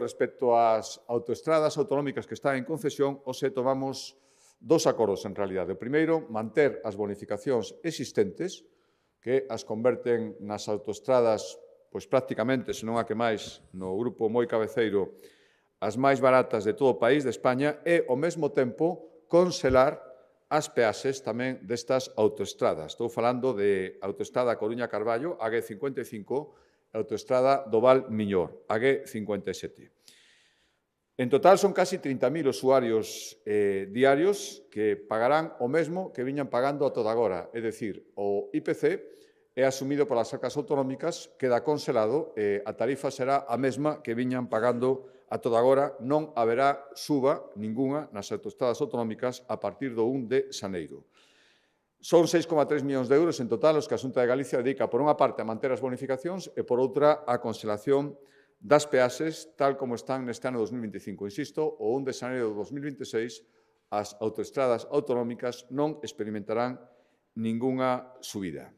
respecto ás autoestradas autonómicas que están en concesión, hoxe tomamos dos acordos, en realidade. O primeiro, manter as bonificacións existentes, que as converten nas autoestradas, pois prácticamente, se non a que máis, no grupo moi cabeceiro, as máis baratas de todo o país, de España, e, ao mesmo tempo, congelar as peaxes tamén destas autoestradas. Estou falando de autoestrada Coruña-Carballo, a G55, e autoestrada do Val Miñor, a G57. En total son casi 30.000 usuarios diarios que pagarán o mesmo que viñan pagando a toda agora, é dicir, o IPC é asumido polas arcas autonómicas, queda congelado e a tarifa será a mesma que viñan pagando a toda agora, non haberá suba ningunha nas autoestradas autonómicas a partir do 1 de xaneiro. Son 6,3 millóns de euros en total os que a Xunta de Galicia dedica, por unha parte, a manter as bonificacións e, por outra, a conxelación das peaxes, tal como están neste ano 2025. Insisto, o 1 de xaneiro de 2026, as autoestradas autonómicas non experimentarán ningunha subida.